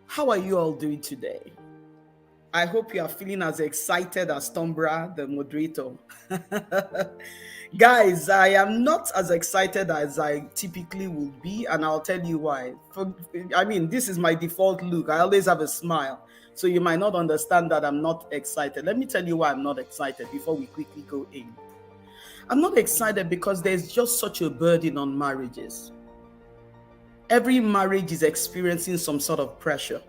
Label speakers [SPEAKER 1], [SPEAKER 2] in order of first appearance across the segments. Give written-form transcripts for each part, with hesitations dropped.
[SPEAKER 1] How are you all doing today? I hope you are feeling as excited as Tombra, the moderator. Guys, I am not as excited as I typically would be, and I'll tell you why. This is my default look. I always have a smile. So you might not understand that I'm not excited. Let me tell you why I'm not excited before we quickly go in. I'm not excited because there's just such a burden on marriages. Every marriage is experiencing some sort of pressure.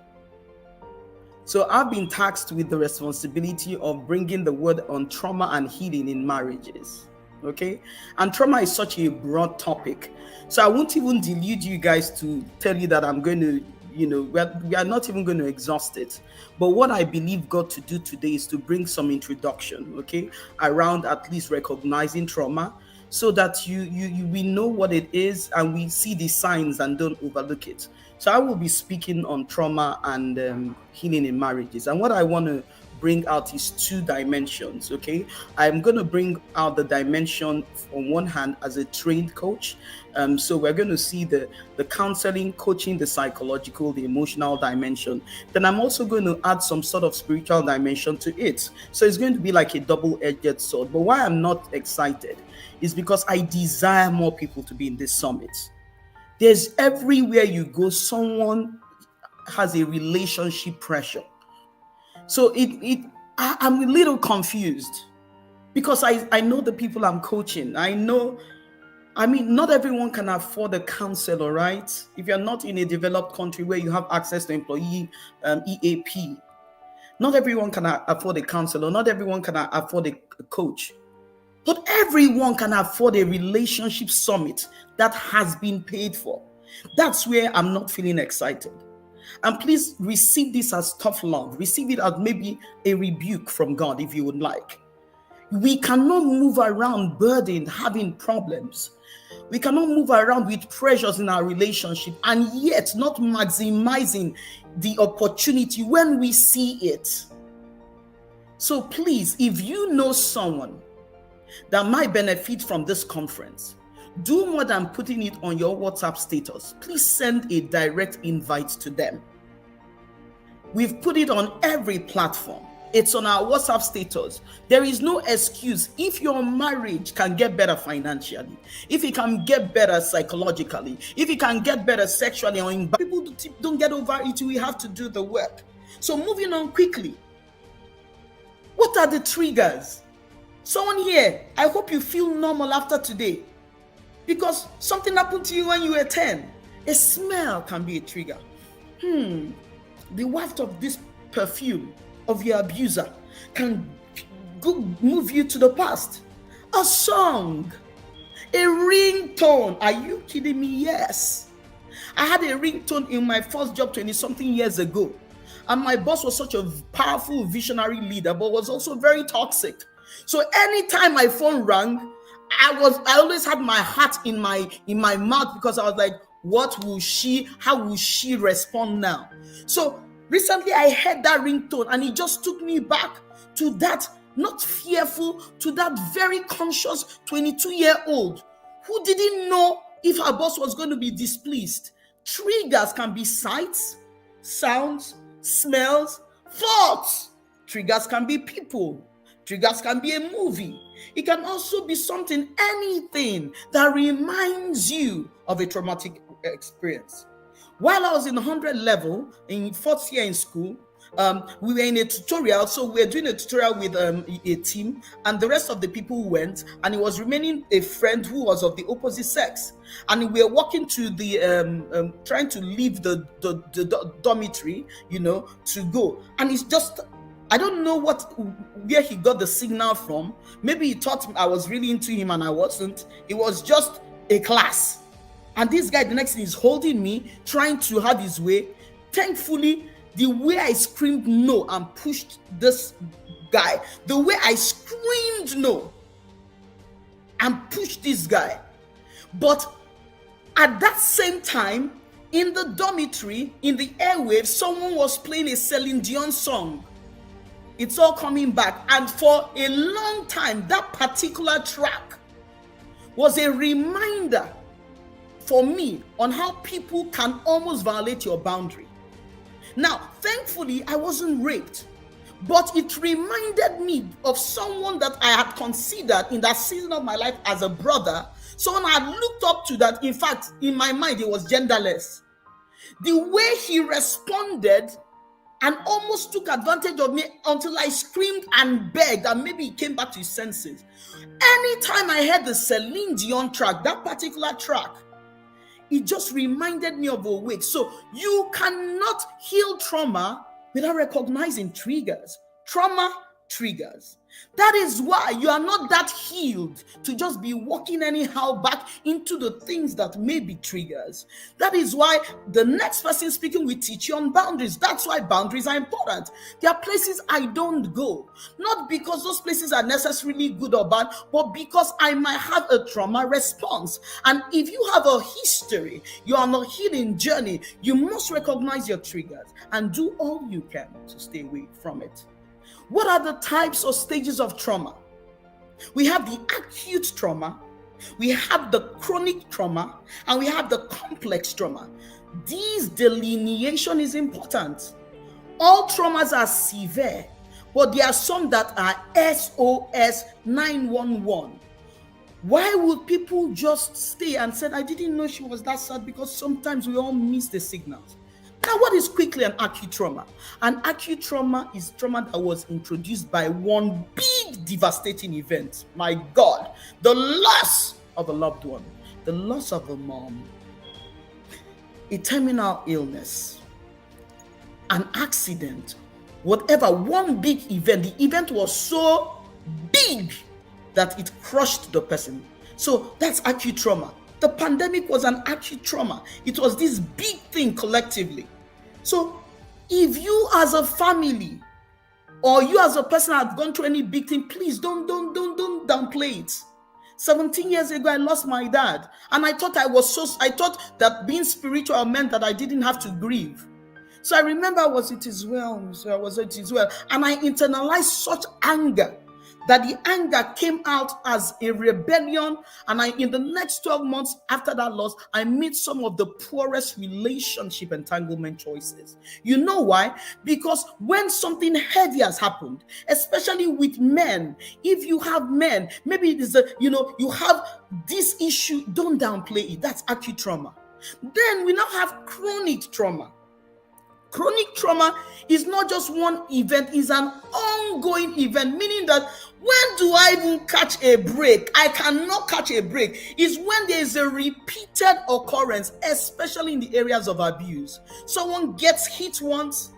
[SPEAKER 1] So I've been tasked with the responsibility of bringing the word on trauma and healing in marriages. Okay? And trauma is such a broad topic. So I won't even delude you guys to tell you that I'm going to, we are not even going to exhaust it. But what I believe God to do today is to bring some introduction, okay, around at least recognizing trauma, so that we know what it is and we see the signs and don't overlook it. So I will be speaking on trauma and healing in marriages. And what I want to bring out is two dimensions, okay? I'm going to bring out the dimension on one hand as a trained coach. So we're going to see the counseling, coaching, the psychological, the emotional dimension. Then I'm also going to add some sort of spiritual dimension to it. So it's going to be like a double-edged sword. But why I'm not excited is because I desire more people to be in this summit. There's everywhere you go, someone has a relationship pressure. So I'm a little confused because I know the people I'm coaching. Not everyone can afford a counselor, right? If you're not in a developed country where you have access to employee EAP, not everyone can afford a counselor. Not everyone can afford a coach. But everyone can afford a relationship summit that has been paid for. That's where I'm not feeling excited. And please receive this as tough love. Receive it as maybe a rebuke from God if you would like. We cannot move around burdened, having problems. We cannot move around with pressures in our relationship and yet not maximizing the opportunity when we see it. So please, if you know someone that might benefit from this conference, do more than putting it on your WhatsApp status. Please send a direct invite to them. We've put it on every platform. It's on our WhatsApp status. There is no excuse. If your marriage can get better financially, if it can get better psychologically, if it can get better sexually, or people don't get over it, we have to do the work. So moving on quickly. What are the triggers? Someone here, I hope you feel normal after today, because something happened to you when you were 10. A smell can be a trigger. The waft of this perfume of your abuser can move you to the past. A song, a ringtone. Are you kidding me? Yes. I had a ringtone in my first job 20-something years ago. And my boss was such a powerful visionary leader, but was also very toxic. So anytime my phone rang, I always had my heart in my mouth, because I was like, how will she respond now? So recently I heard that ringtone and it just took me back to that, not fearful, to that very conscious 22-year-old who didn't know if her boss was going to be displeased. Triggers can be sights, sounds, smells, thoughts. Triggers can be people. Triggers can be a movie. It can also be anything that reminds you of a traumatic experience. While I was in 100 level, in fourth year in school, we were in a tutorial. So we were doing a tutorial with a team, and the rest of the people went, and it was remaining a friend who was of the opposite sex. And we were walking to the, trying to leave the dormitory, to go. And it's just, I don't know where he got the signal from. Maybe he thought I was really into him and I wasn't. It was just a class. And this guy, the next thing, is holding me, trying to have his way. Thankfully, the way I screamed no and pushed this guy, the way I screamed no and pushed this guy. But at that same time, in the dormitory, in the airwaves, someone was playing a Celine Dion song. It's all coming back. And for a long time, that particular track was a reminder for me on how people can almost violate your boundary. Now, thankfully, I wasn't raped, but it reminded me of someone that I had considered in that season of my life as a brother, someone I had looked up to that, in fact, in my mind, it was genderless. The way he responded and almost took advantage of me until I screamed and begged, and maybe he came back to his senses. Anytime I heard the Celine Dion track, that particular track, it just reminded me of a wake. So you cannot heal trauma without recognizing triggers. Trauma triggers. That is why you are not that healed to just be walking anyhow back into the things that may be triggers. That is why the next person speaking will teach you on boundaries. That's why boundaries are important. There are places I don't go, not because those places are necessarily good or bad, but because I might have a trauma response. And if you have a history, you are on a healing journey, you must recognize your triggers and do all you can to stay away from it. What are the types or stages of trauma? We have the acute trauma, we have the chronic trauma, and we have the complex trauma. This delineation is important. All traumas are severe, but there are some that are SOS 911. Why would people just stay and say, I didn't know she was that sad? Because sometimes we all miss the signals. Now, what is quickly an acute trauma? An acute trauma is trauma that was introduced by one big devastating event. My God, the loss of a loved one, the loss of a mom, a terminal illness, an accident, whatever, one big event. The event was so big that it crushed the person. So that's acute trauma. The pandemic was an acute trauma. It was this big thing collectively. So if you as a family or you as a person have gone through any big thing, please don't downplay it. 17 years ago, I lost my dad, and I thought that being spiritual meant that I didn't have to grieve. So I remember it was it is well, and I internalized such anger that the anger came out as a rebellion. And in the next 12 months after that loss, I made some of the poorest relationship entanglement choices. You know why? Because when something heavy has happened, especially with men, if you have men, maybe it is you have this issue, don't downplay it. That's acute trauma. Then we now have chronic trauma. Chronic trauma is not just one event, it's an ongoing event, meaning that when do I even catch a break? I cannot catch a break. It's when there is a repeated occurrence, especially in the areas of abuse. Someone gets hit once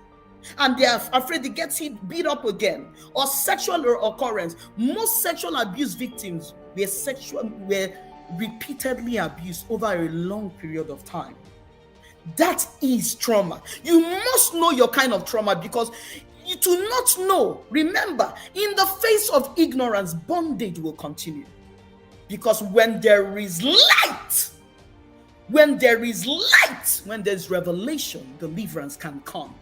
[SPEAKER 1] and they are afraid they get beat up again, or sexual occurrence. Most sexual abuse victims were repeatedly abused over a long period of time. That is trauma. You must know your kind of trauma, because you do not know. Remember, in the face of ignorance, bondage will continue. Because when there is light, when there's revelation, deliverance can come.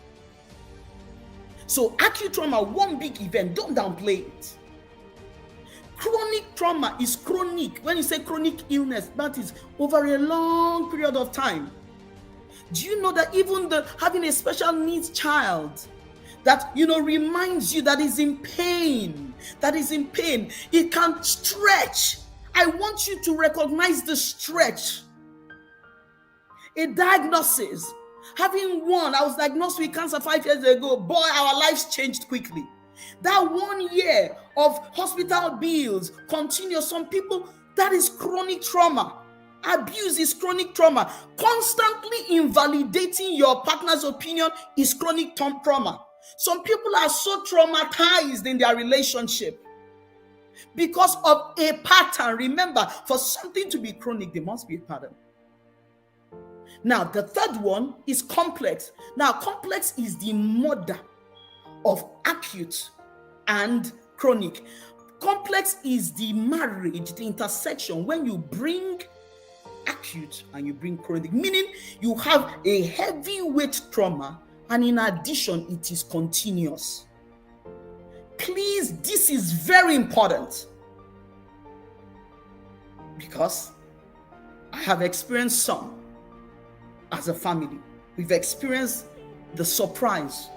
[SPEAKER 1] So acute trauma, one big event, don't downplay it. Chronic trauma is chronic. When you say chronic illness, that is over a long period of time. Do you know that even having a special needs child that reminds you that is in pain, it can stretch. I want you to recognize the stretch. A diagnosis. Having I was diagnosed with cancer 5 years ago. Boy, our lives changed quickly. That 1 year of hospital bills continue. Some people, that is chronic trauma. Abuse is chronic trauma. Constantly invalidating your partner's opinion is chronic trauma. Some people are so traumatized in their relationship because of a pattern. Remember, for something to be chronic, there must be a pattern. Now, the third one is complex. Now, complex is the mother of acute and chronic. Complex is the marriage, the intersection when you bring acute and you bring chronic, meaning you have a heavyweight trauma and in addition it is continuous. Please, this is very important, because I have experienced some as a family. We've experienced the surprise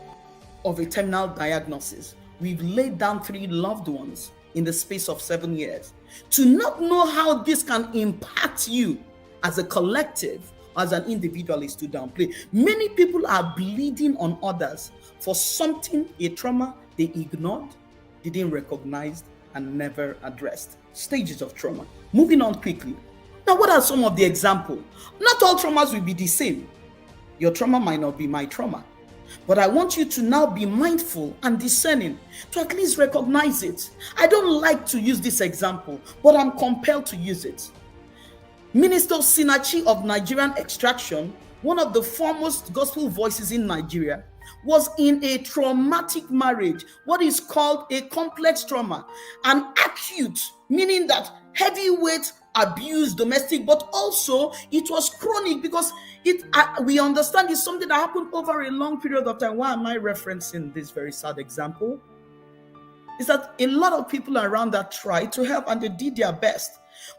[SPEAKER 1] of a terminal diagnosis. We've laid down 3 loved ones in the space of 7 years. To not know how this can impact you as a collective, as an individual, is to downplay. Many people are bleeding on others for something, a trauma they ignored, they didn't recognize, and never addressed. Stages of trauma. Moving on quickly. Now, what are some of the examples? Not all traumas will be the same. Your trauma might not be my trauma. But I want you to now be mindful and discerning to at least recognize it. I don't like to use this example, but I'm compelled to use it. Minister Sinachi of Nigerian extraction, one of the foremost gospel voices in Nigeria, was in a traumatic marriage, what is called a complex trauma, an acute, meaning that heavyweight abuse, domestic, but also it was chronic because we understand it's something that happened over a long period of time. Why am I referencing this very sad example? Is that a lot of people around that tried to help and they did their best,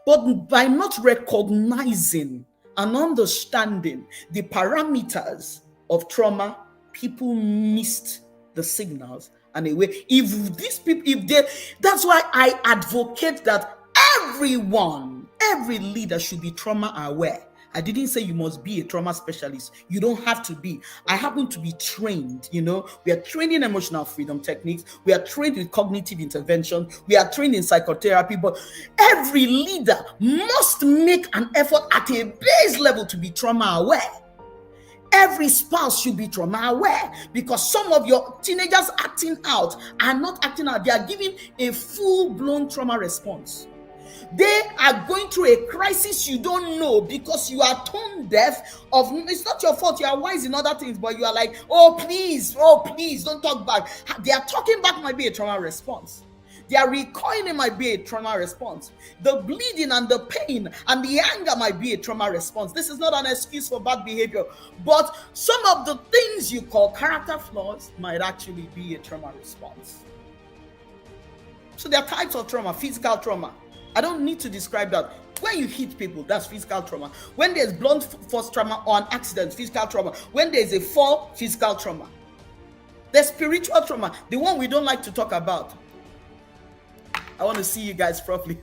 [SPEAKER 1] but by not recognizing and understanding the parameters of trauma, people missed the signals and away. If these people, that's why I advocate that every leader should be trauma aware. I didn't say you must be a trauma specialist. You don't have to be. I happen to be trained, we are trained in emotional freedom techniques. We are trained with cognitive intervention. We are trained in psychotherapy. But every leader must make an effort at a base level to be trauma aware. Every spouse should be trauma aware, because some of your teenagers acting out are not acting out. They are giving a full-blown trauma response. They are going through a crisis you don't know because you are tone deaf of, it's not your fault, you are wise in other things, but you are like, oh please, don't talk back. Their talking back might be a trauma response. Their recoiling might be a trauma response. The bleeding and the pain and the anger might be a trauma response. This is not an excuse for bad behavior, but some of the things you call character flaws might actually be a trauma response. So there are types of trauma. Physical trauma, I don't need to describe that. When you hit people, that's physical trauma. When there's blunt force trauma or an accident, physical trauma. When there's a fall, physical trauma. There's spiritual trauma, the one we don't like to talk about. I want to see you guys properly.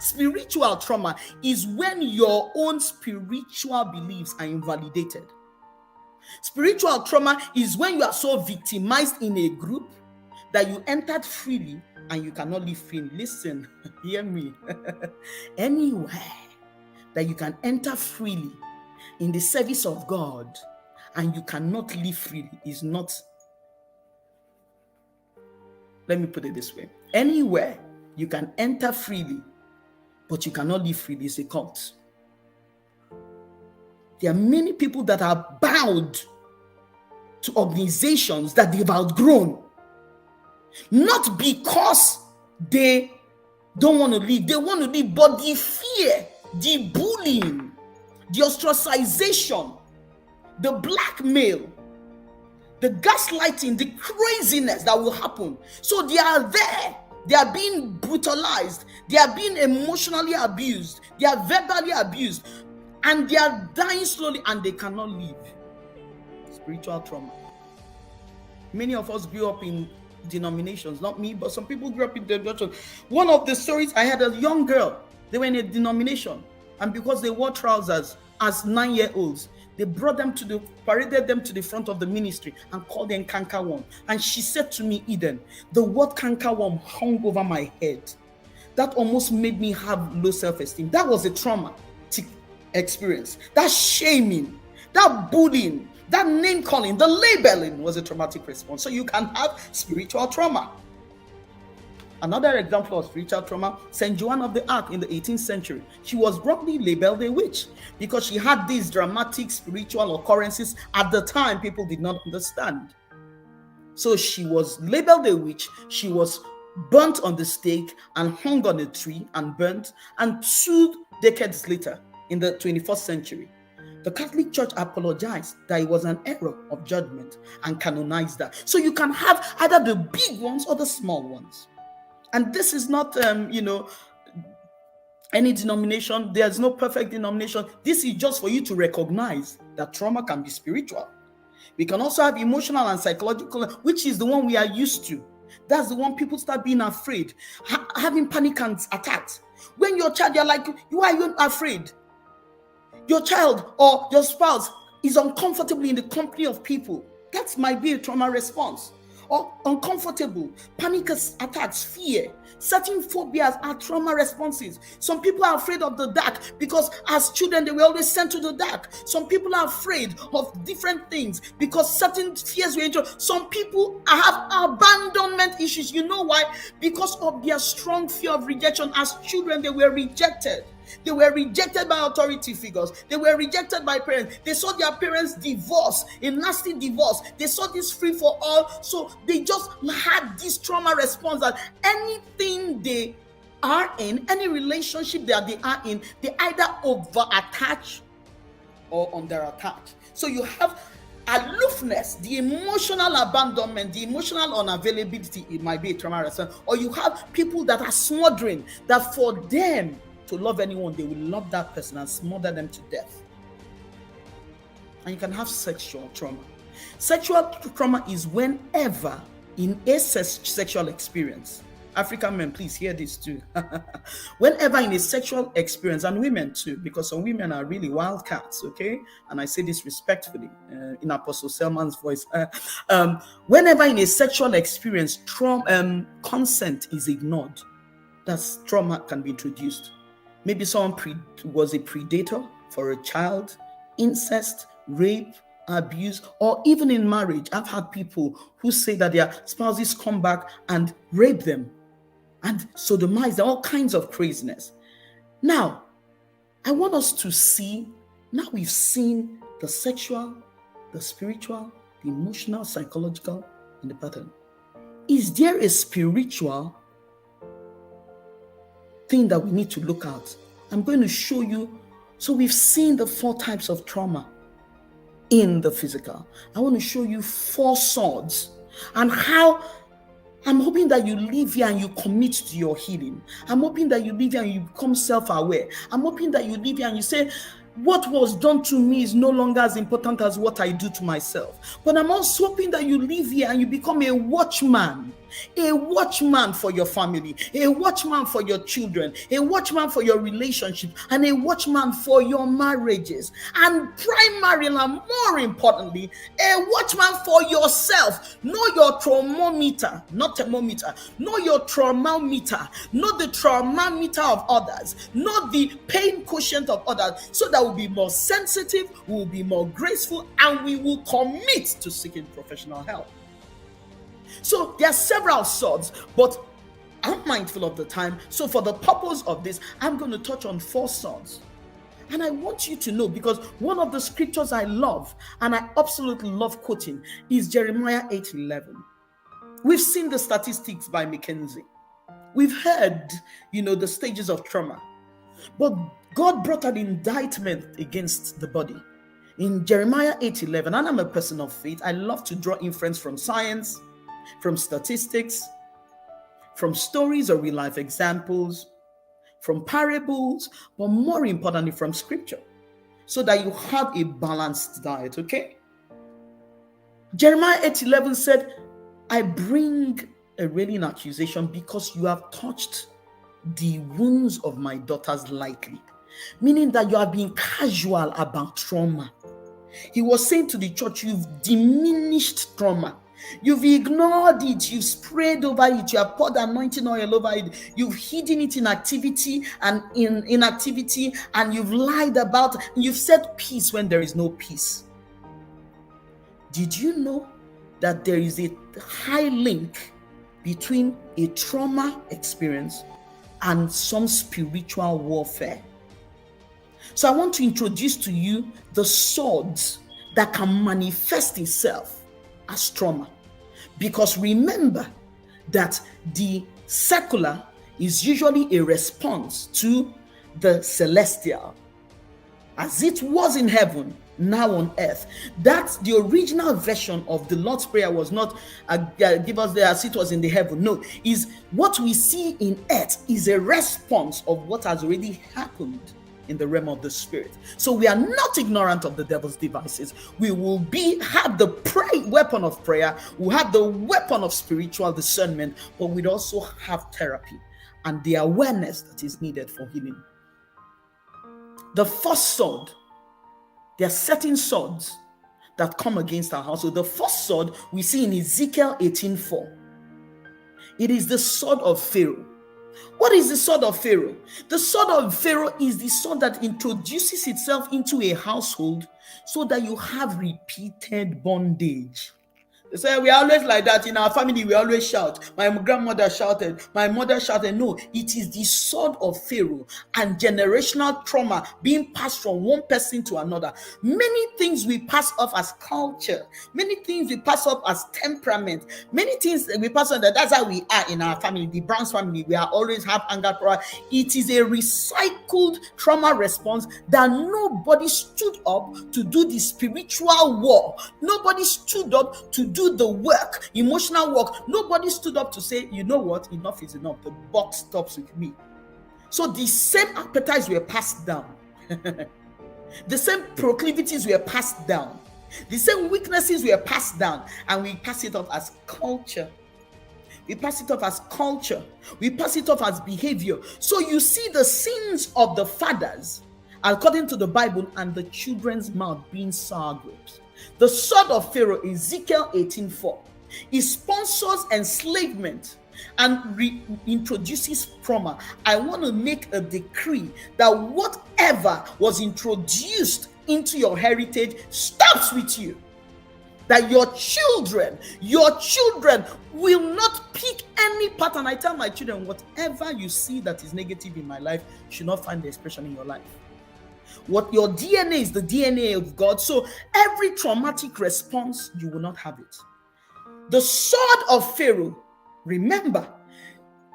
[SPEAKER 1] Spiritual trauma is when your own spiritual beliefs are invalidated. Spiritual trauma is when you are so victimized in a group that you entered freely and you cannot live freely. Listen, hear me. Anywhere that you can enter freely in the service of God and you cannot live freely is not. Let me put it this way. Anywhere you can enter freely, but you cannot live freely is a cult. There are many people that are bound to organizations that they've outgrown. Not because they don't want to leave, they want to leave, but the fear, the bullying, the ostracization, the blackmail, the gaslighting, the craziness that will happen. So they are there. They are being brutalized. They are being emotionally abused. They are verbally abused. And they are dying slowly and they cannot live. Spiritual trauma. Many of us grew up in denominations, not me, but some people grew up in denominations. One of the stories, I had a young girl. They were in a denomination. And because they wore trousers as 9-year-olds, they paraded them to the front of the ministry and called them cankerworm. And she said to me, Eden, the word cankerworm hung over my head. That almost made me have low self-esteem. That was a traumatic experience. That shaming, that bullying, that name calling, the labeling was a traumatic response. So you can have spiritual trauma. Another example of spiritual trauma, St. Joan of the Arc in the 18th century. She was wrongly labeled a witch because she had these dramatic spiritual occurrences. At the time, people did not understand. So she was labeled a witch. She was burnt on the stake and hung on a tree and burnt. And 2 decades later, in the 21st century, the Catholic Church apologized that it was an error of judgment and canonized that. So you can have either the big ones or the small ones. And this is not, any denomination. There's no perfect denomination. This is just for you to recognize that trauma can be spiritual. We can also have emotional and psychological, which is the one we are used to. That's the one people start being afraid, having panic attacks. When your child, you're like, why are you afraid? Your child or your spouse is uncomfortable in the company of people. That might be a trauma response. Or uncomfortable, panic attacks, fear. Certain phobias are trauma responses. Some people are afraid of the dark because as children they were always sent to the dark. Some people are afraid of different things because certain fears were introduced. Some people have abandonment issues. You know why? Because of their strong fear of rejection. As children they were rejected. They were rejected by authority figures. They were rejected by parents. They saw their parents divorce, a nasty divorce. They saw this free for all. So they just had this trauma response that anything they are in, any relationship that they are in, they either over attach or under attach. So you have aloofness, the emotional abandonment, the emotional unavailability, it might be a trauma response. Or you have people that are smothering, that for them to love anyone, they will love that person and smother them to death. And you can have sexual trauma. Sexual trauma is whenever in a sexual experience, African men, please hear this too. Whenever in a sexual experience, and women too, because some women are really wildcats, okay? And I say this respectfully in Apostle Selman's voice. Whenever in a sexual experience, consent is ignored, that's trauma can be introduced. Maybe someone was a predator for a child, incest, rape, abuse, or even in marriage. I've had people who say that their spouses come back and rape them and sodomize them, all kinds of craziness. Now, I want us to see, now we've seen the sexual, the spiritual, the emotional, psychological, and the pattern. Is there a spiritual thing that we need to look at? I'm going to show you. So we've seen the 4 types of trauma in the physical. I want to show you 4 swords and how I'm hoping that you live here and you commit to your healing. I'm hoping that you live here and you become self-aware. I'm hoping that you live here and you say, what was done to me is no longer as important as what I do to myself. But I'm also hoping that you live here and you become a watchman for your family, a watchman for your children, a watchman for your relationship, and a watchman for your marriages. And primarily, and more importantly, a watchman for yourself. Know your thermometer, not thermometer. Know your thermometer. Know the thermometer of others. Know the pain quotient of others, so that we'll be more sensitive, we'll be more graceful, and we will commit to seeking professional help. So there are several swords, but I'm mindful of the time. So for the purpose of this, I'm going to touch on 4 swords. And I want you to know, because one of the scriptures I love, and I absolutely love quoting, is Jeremiah 8:11. We've seen the statistics by McKinsey. We've heard, the stages of trauma. But God brought an indictment against the body. In Jeremiah 8:11, and I'm a person of faith, I love to draw inference from science, from statistics, from stories or real life examples, from parables, but more importantly from scripture, so that you have a balanced diet, okay? Jeremiah 8:11 said, I bring a railing accusation because you have touched the wounds of my daughters lightly, meaning that you are being casual about trauma. He was saying to the church, you've diminished trauma. You've ignored it, you've sprayed over it, you have poured anointing oil over it, you've hidden it in activity and in inactivity, and you've lied about it, and you've said peace when there is no peace. Did you know that there is a high link between a trauma experience and some spiritual warfare? So I want to introduce to you the swords that can manifest itself as trauma. Because remember that the secular is usually a response to the celestial. As it was in heaven, now on earth. That's the original version of the Lord's Prayer. Was not give us there as it was in the heaven. No, is what we see in earth is a response of what has already happened in the realm of the spirit. So we are not ignorant of the devil's devices. We will have the weapon of prayer, we have the weapon of spiritual discernment, but we'd also have therapy and the awareness that is needed for healing. The first sword, there are certain swords that come against our household. The first sword we see in Ezekiel 18:4. It is the sword of Pharaoh. What is the sword of Pharaoh? The sword of Pharaoh is the sword that introduces itself into a household so that you have repeated bondage. They say we are always like that in our family. We always shout. My grandmother shouted. My mother shouted. No, it is the sword of Pharaoh and generational trauma being passed from one person to another. Many things we pass off as culture. Many things we pass off as temperament. Many things we pass on. That's how we are in our family. The Brown's family, we are always have anger. It is a recycled trauma response that nobody stood up to do the spiritual war. Nobody stood up to do the work, emotional work. Nobody stood up to say, you know what, enough is enough. The buck stops with me. So the same appetites were passed down. The same proclivities were passed down. The same weaknesses were passed down. And we pass it off as culture. We pass it off as culture. We pass it off as behavior. So you see the sins of the fathers, according to the Bible, and the children's mouth being sour grapes. The sword of Pharaoh, Ezekiel 18:4, it sponsors enslavement and reintroduces trauma. I want to make a decree that whatever was introduced into your heritage stops with you. That your children will not pick any pattern. I tell my children, whatever you see that is negative in my life should not find the expression in your life. What your DNA is the DNA of God. So every traumatic response, you will not have it. The sword of Pharaoh, remember,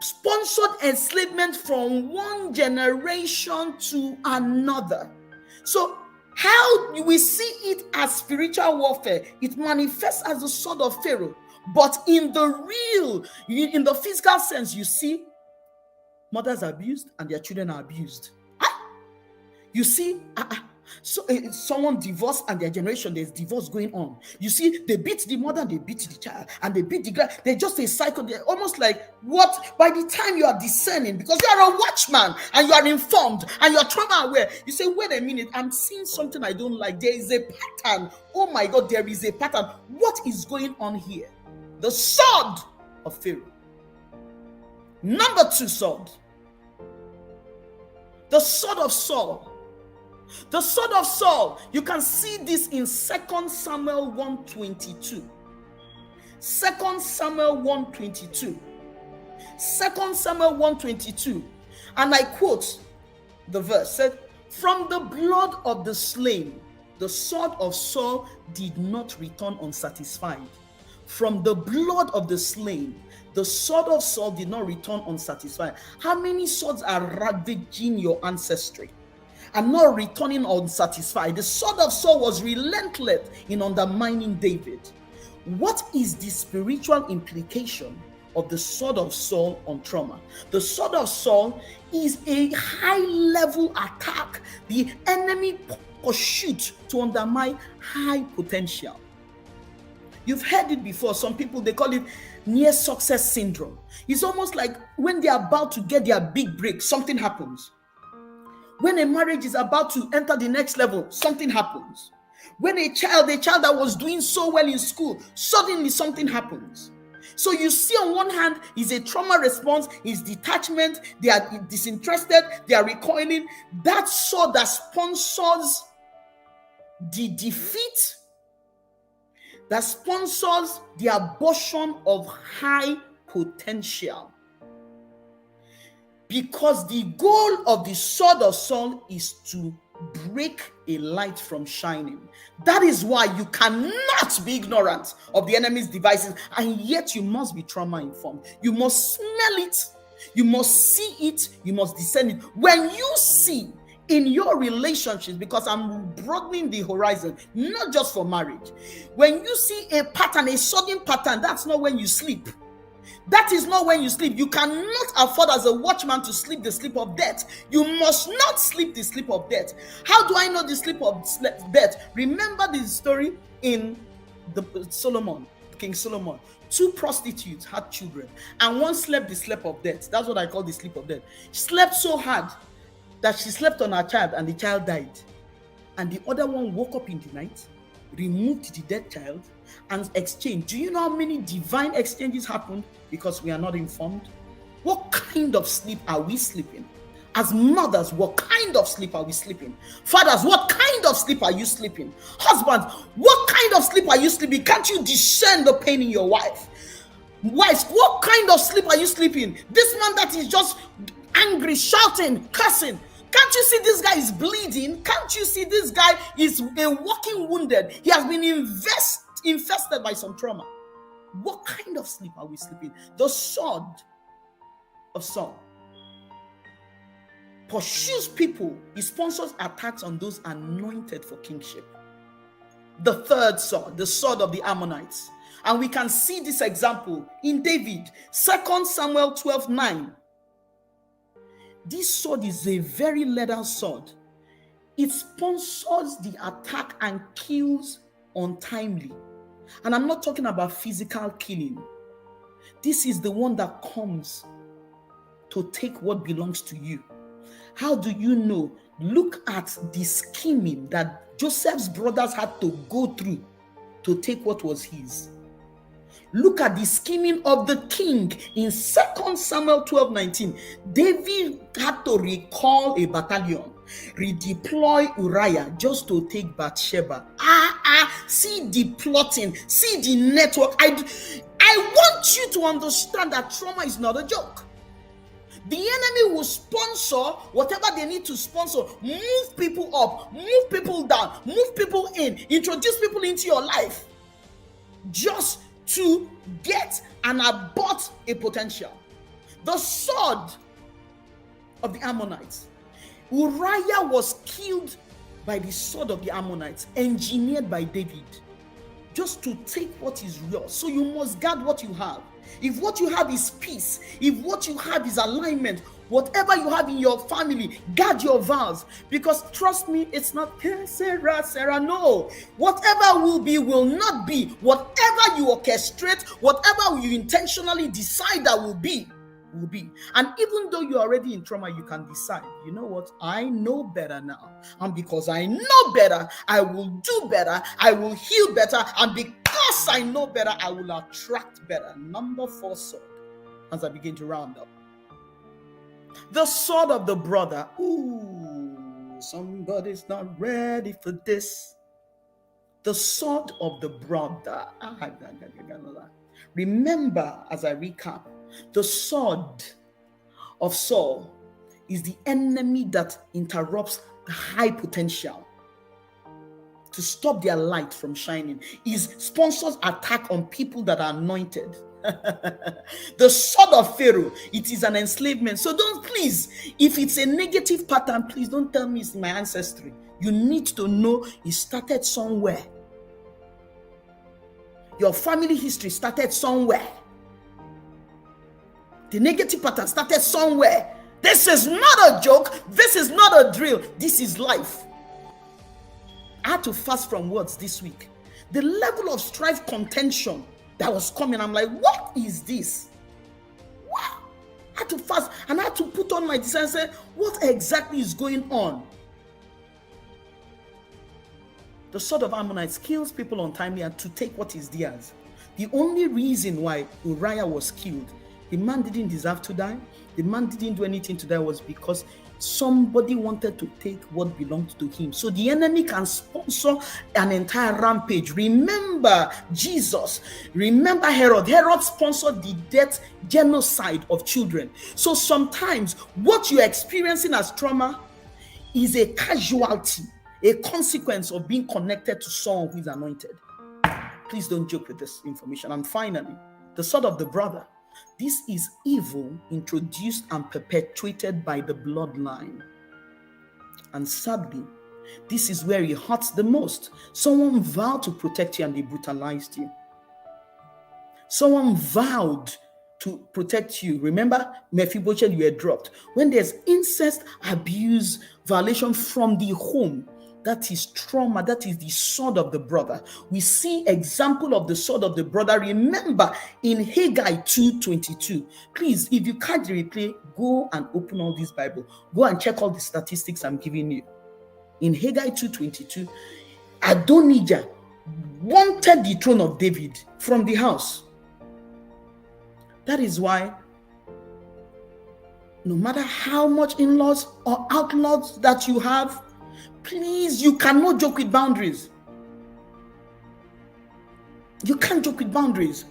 [SPEAKER 1] sponsored enslavement from one generation to another. So how do we see it as spiritual warfare? It manifests as the sword of Pharaoh. But in the physical sense, you see mothers are abused and their children are abused. You see, someone divorced and their generation, there's divorce going on. You see, they beat the mother, they beat the child, and they beat the guy. They're just a cycle. They're almost like what? By the time you are discerning, because you are a watchman and you are informed and you are trauma aware, you say, wait a minute, I'm seeing something I don't like. There is a pattern. Oh my God, there is a pattern. What is going on here? The sword of Pharaoh. Number 2 sword. The sword of Saul. The sword of Saul, you can see this in 2 Samuel 1:22. 2 Samuel 1:22. 2 Samuel 1:22. And I quote the verse, said, from the blood of the slain, the sword of Saul did not return unsatisfied. From the blood of the slain, the sword of Saul did not return unsatisfied. How many swords are ravaging your ancestry and not returning unsatisfied? The sword of Saul was relentless in undermining David. What is the spiritual implication of the sword of Saul on trauma? The sword of Saul is a high-level attack. The enemy pursuit to undermine high potential. You've heard it before. Some people, they call it near success syndrome. It's almost like when they're about to get their big break, something happens. When a marriage is about to enter the next level, something happens. When a child that was doing so well in school, suddenly something happens. So you see, on one hand, is a trauma response, is detachment, they are disinterested, they are recoiling. That sword that sponsors the defeat, that sponsors the abortion of high potential. Because the goal of the sword of Saul is to break a light from shining. That is why you cannot be ignorant of the enemy's devices, and yet you must be trauma informed. You must smell it, you must see it, you must discern it. When you see in your relationships, because I'm broadening the horizon, not just for marriage. When you see a pattern, a sudden pattern, that's not when you sleep. That is not when you sleep. You cannot afford as a watchman to sleep the sleep of death. You must not sleep the sleep of death. How do I know the sleep of death? Remember the story in King Solomon. 2 prostitutes had children, and one slept the sleep of death. That's what I call the sleep of death. She slept so hard that she slept on her child, and the child died. And the other one woke up in the night, removed the dead child, and exchanged. Do you know how many divine exchanges happened? Because we are not informed. What kind of sleep are we sleeping? As mothers, what kind of sleep are we sleeping? Fathers, what kind of sleep are you sleeping? Husbands, what kind of sleep are you sleeping? Can't you discern the pain in your wife? Wives, what kind of sleep are you sleeping? This man that is just angry, shouting, cursing. Can't you see this guy is bleeding? Can't you see this guy is a walking wounded? He has been infested by some trauma. What kind of sleep are we sleeping? The sword of Saul pursues people. He sponsors attacks on those anointed for kingship. The third sword, the sword of the Ammonites. And we can see this example in David. 2 Samuel 12:9. This sword is a very lethal sword. It sponsors the attack and kills untimely. And I'm not talking about physical killing. This is the one that comes to take what belongs to you. How do you know? Look at the scheming that Joseph's brothers had to go through to take what was his. Look at the scheming of the king in 2 Samuel 12:19. David had to recall a battalion, redeploy Uriah just to take Bathsheba. See the plotting, see the network. I want you to understand that trauma is not a joke. The enemy will sponsor whatever they need to sponsor. Move people up, move people down, move people in, introduce people into your life just to get and abort a potential. The sword of the Ammonites. Uriah was killed by the sword of the Ammonites, engineered by David, just to take what is yours. So you must guard what you have. If what you have is peace, if what you have is alignment, whatever you have in your family, guard your vows. Because trust me, it's not Sarah. No. Whatever will be will not be. Whatever you orchestrate, whatever you intentionally decide that will be. And even though you're already in trauma, you can decide, you know what? I know better now. And because I know better, I will do better. I will heal better. And because I know better, I will attract better. Number 4 sword, as I begin to round up. The sword of the brother. Ooh, somebody's not ready for this. The sword of the brother. Remember, as I recap, the sword of Saul is the enemy that interrupts high potential to stop their light from shining. Is sponsors attack on people that are anointed. The sword of Pharaoh, it is an enslavement. So don't, please, if it's a negative pattern, please don't tell me it's my ancestry. You need to know it started somewhere. Your family history started somewhere. The negative pattern started somewhere. This is not a joke. This is not a drill. This is life. I had to fast from words this week. The level of strife, contention that was coming, I'm like, what is this? Wow. I had to fast and I had to put on my discernment and say, what exactly is going on? The sword of Ammonites kills people untimely and to take what is theirs. The only reason why Uriah was killed, the man didn't deserve to die. The man didn't do anything to die, was because somebody wanted to take what belonged to him. So the enemy can sponsor an entire rampage. Remember Jesus. Remember Herod. Herod sponsored the death, genocide of children. So sometimes what you're experiencing as trauma is a casualty, a consequence of being connected to someone who is anointed. Please don't joke with this information. And finally, the sword of the brother. This is evil introduced and perpetuated by the bloodline. And sadly, this is where it hurts the most. Someone vowed to protect you and they brutalized you. Someone vowed to protect you. Remember, Mephibosheth, you were dropped. When there's incest, abuse, violation from the home, that is trauma. That is the sword of the brother. We see example of the sword of the brother. Remember in Haggai 2:22. Please, if you catch the replay, go and open all this Bible. Go and check all the statistics I'm giving you. In Haggai 2:22, Adonijah wanted the throne of David from the house. That is why no matter how much in-laws or outlaws that you have, please, you cannot joke with boundaries. You can't joke with boundaries.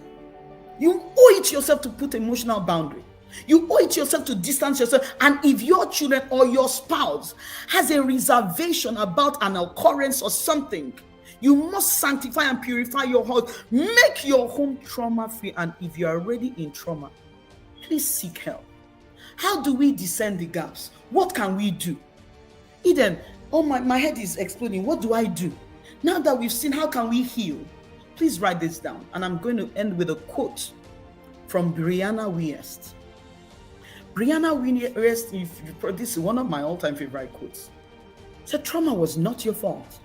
[SPEAKER 1] You owe it yourself to put emotional boundary. You owe it yourself to distance yourself. And if your children or your spouse has a reservation about an occurrence or something, you must sanctify and purify your heart. Make your home trauma-free. And if you are already in trauma, please seek help. How do we discern the gaps? What can we do? Eden, oh, my head is exploding. What do I do? Now that we've seen how can we heal, please write this down. And I'm going to end with a quote from Brianna Wiest. Brianna Wiest, this is one of my all-time favorite quotes. Said, trauma was not your fault.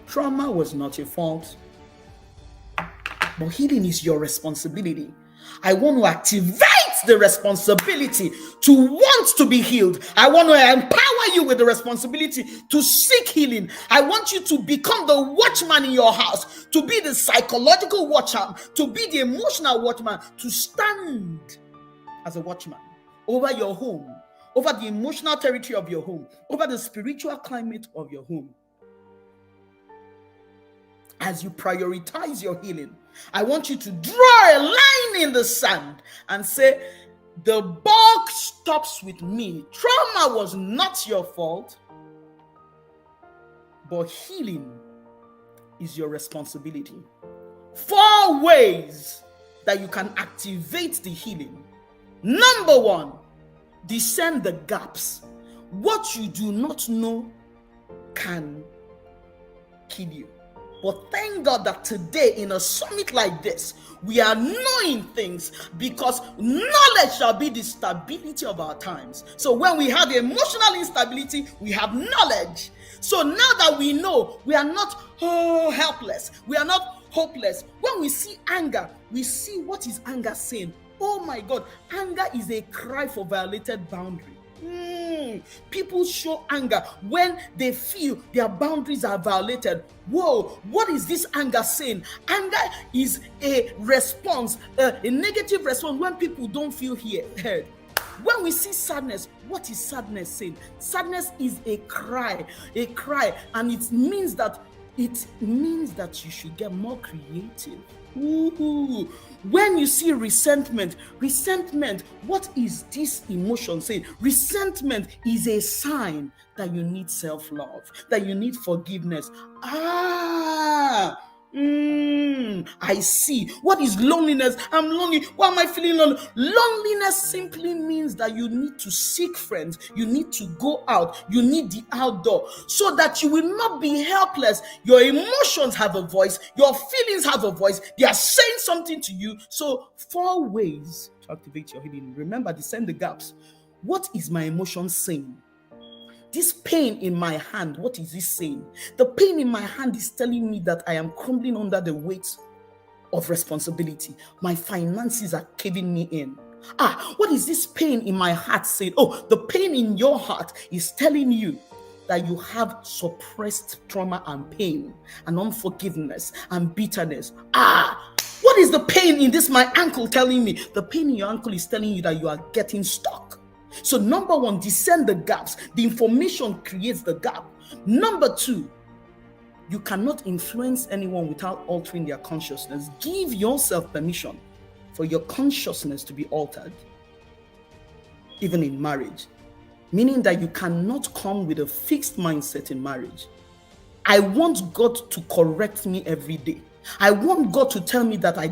[SPEAKER 1] Trauma was not your fault, but healing is your responsibility. I want to activate the responsibility to want to be healed. I want to empower you with the responsibility to seek healing. I want you to become the watchman in your house, to be the psychological watchman, to be the emotional watchman, to stand as a watchman over your home, over the emotional territory of your home, over the spiritual climate of your home. As you prioritize your healing, I want you to draw a line in the sand and say, the buck stops with me. Trauma was not your fault, but healing is your responsibility. 4 ways that you can activate the healing. Number 1, discern the gaps. What you do not know can kill you. But thank God that today in a summit like this, we are knowing things, because knowledge shall be the stability of our times. So when we have emotional instability, we have knowledge. So now that we know, we are not helpless. We are not hopeless. When we see anger, we see what is anger saying. Oh my God, anger is a cry for violated boundary. People show anger when they feel their boundaries are violated. Whoa, what is this anger saying? Anger is a response, a negative response when people don't feel heard. When we see sadness, what is sadness saying? Sadness is a cry, and it means that you should get more creative. Ooh. When you see resentment, what is this emotion saying? Resentment is a sign that you need self-love, that you need forgiveness. I see. What is loneliness? I'm lonely. Why am I feeling lonely? Loneliness simply means that you need to seek friends. You need to go out. You need the outdoor so that you will not be helpless. Your emotions have a voice. Your feelings have a voice. They are saying something to you. So 4 ways to activate your healing. Remember, discern the gaps. What is my emotion saying? This pain in my hand, what is this saying? The pain in my hand is telling me that I am crumbling under the weight of responsibility. My finances are caving me in. What is this pain in my heart saying? Oh, the pain in your heart is telling you that you have suppressed trauma and pain and unforgiveness and bitterness. What is the pain in this my ankle telling me? The pain in your ankle is telling you that you are getting stuck. So number 1, discern the gaps. The information creates the gap. Number 2, you cannot influence anyone without altering their consciousness. Give yourself permission for your consciousness to be altered, even in marriage. Meaning that you cannot come with a fixed mindset in marriage. I want God to correct me every day. I want God to tell me that I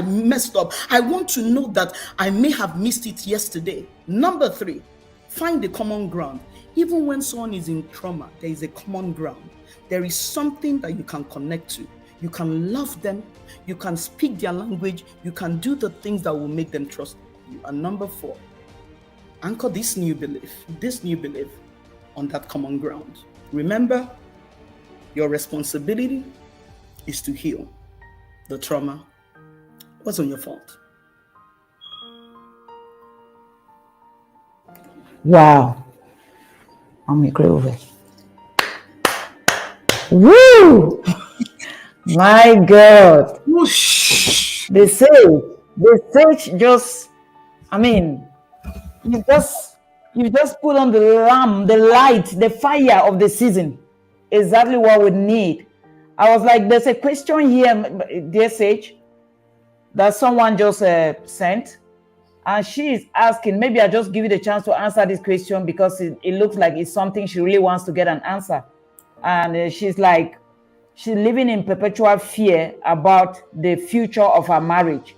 [SPEAKER 1] messed up. I want to know that I may have missed it yesterday. Number 3, find the common ground. Even when someone is in trauma, there is a common ground. There is something that you can connect to. You can love them. You can speak their language. You can do the things that will make them trust you. And number 4, anchor this new belief on that common ground. Remember, your responsibility is to heal the trauma. Wasn't your fault.
[SPEAKER 2] Wow. I'm agree. Woo! My God.
[SPEAKER 1] Whoosh.
[SPEAKER 2] The sage just, I mean, you just put on the lamp, the light, the fire of the season. Exactly what we need. I was like, there's a question here, dear Sage, that someone just sent. And she is asking, maybe I just give you the chance to answer this question because it looks like it's something she really wants to get an answer. And she's like, she's living in perpetual fear about the future of her marriage.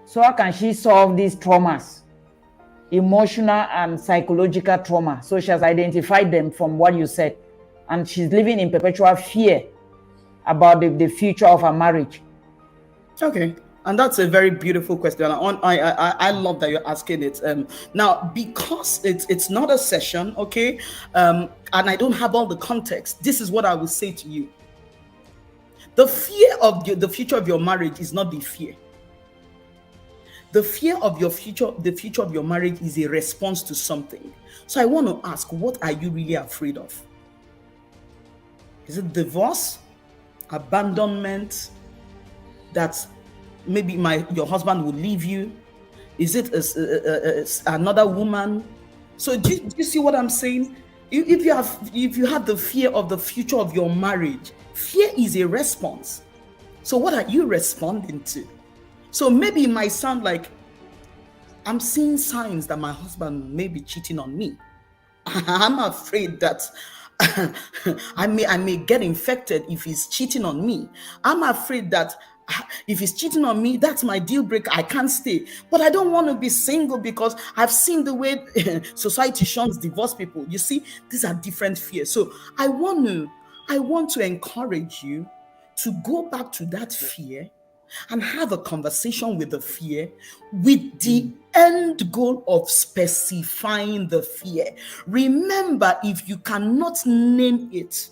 [SPEAKER 2] So how can she solve these traumas? Emotional and psychological trauma. So she has identified them from what you said. And she's living in perpetual fear about the future of her marriage.
[SPEAKER 1] Okay. And that's a very beautiful question. I love that you're asking it. Now, because it's not a session, okay, and I don't have all the context, this is what I will say to you. The fear of the future of your marriage is not the fear. The fear of your future, the future of your marriage is a response to something. So I want to ask, what are you really afraid of? Is it divorce, abandonment, that maybe your husband will leave you? Is it another woman? So do you see what I'm saying? If you have the fear of the future of your marriage, fear is a response. So what are you responding to? So maybe it might sound like, I'm seeing signs that my husband may be cheating on me. I'm afraid that I may get infected if he's cheating on me. I'm afraid that if he's cheating on me, that's my deal breaker. I can't stay. But I don't want to be single because I've seen the way society shuns divorced people. You see, these are different fears. So I want to encourage you to go back to that fear and have a conversation with the fear with the end goal of specifying the fear. Remember, if you cannot name it,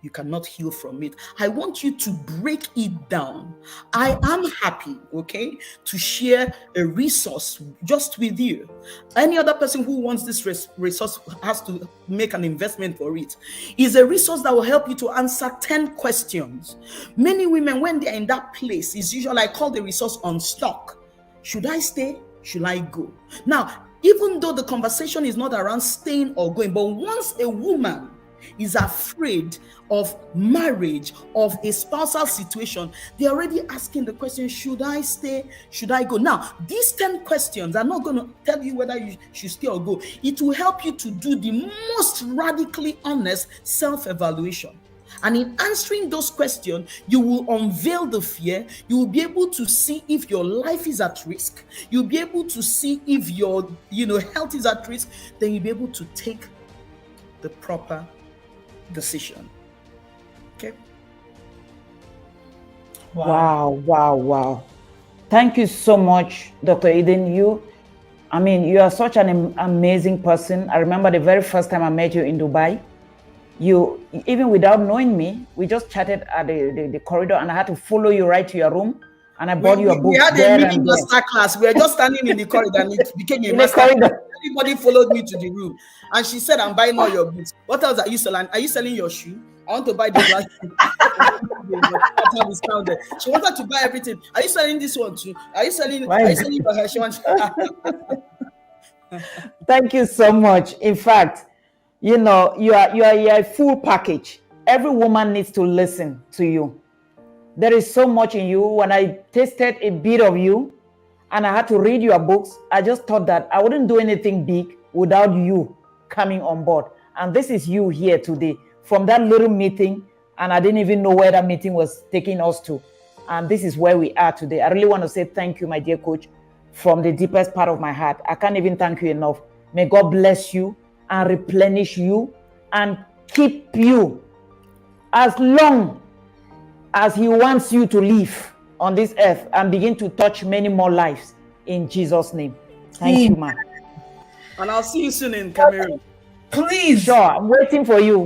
[SPEAKER 1] you cannot heal from it. I want you to break it down. I am happy, okay, to share a resource just with you. Any other person who wants this resource has to make an investment for it. It's a resource that will help you to answer 10 questions. Many women, when they're in that place, is usually, I call the resource unstuck. Should I stay? Should I go? Now, even though the conversation is not around staying or going, but once a woman is afraid of marriage, of a spousal situation, they're already asking the question, should I stay? Should I go? Now, these 10 questions are not going to tell you whether you should stay or go. It will help you to do the most radically honest self-evaluation. And in answering those questions, you will unveil the fear. You will be able to see if your life is at risk. You'll be able to see if your health is at risk. Then you'll be able to take the proper decision. Okay.
[SPEAKER 2] Wow. Thank you so much, Dr. Eden. You are such an amazing person. I remember the very first time I met you in Dubai. You, even without knowing me, we just chatted at the corridor, and I had to follow you right to your room, and I bought you a book.
[SPEAKER 1] We had a mini master class. We were just standing in the corridor, and it became a master class. Everybody followed me to the room, and she said, "I'm buying all your books. What else are you selling? Are you selling your shoe? I want to buy the glass shoe." She wanted to buy everything. Are you selling this one too? Are you selling your hair? She wants.
[SPEAKER 2] Thank you so much. In fact, you are a full package. Every woman needs to listen to you. There is so much in you. When I tasted a bit of you and I had to read your books, I just thought that I wouldn't do anything big without you coming on board. And this is you here today from that little meeting. And I didn't even know where that meeting was taking us to. And this is where we are today. I really want to say thank you, my dear coach, from the deepest part of my heart. I can't even thank you enough. May God bless you and replenish you and keep you as long as He wants you to live on this earth and begin to touch many more lives in Jesus' name. Thank you, man.
[SPEAKER 1] And I'll see you soon in Cameroon.
[SPEAKER 3] Please.
[SPEAKER 2] Sure, I'm waiting for you.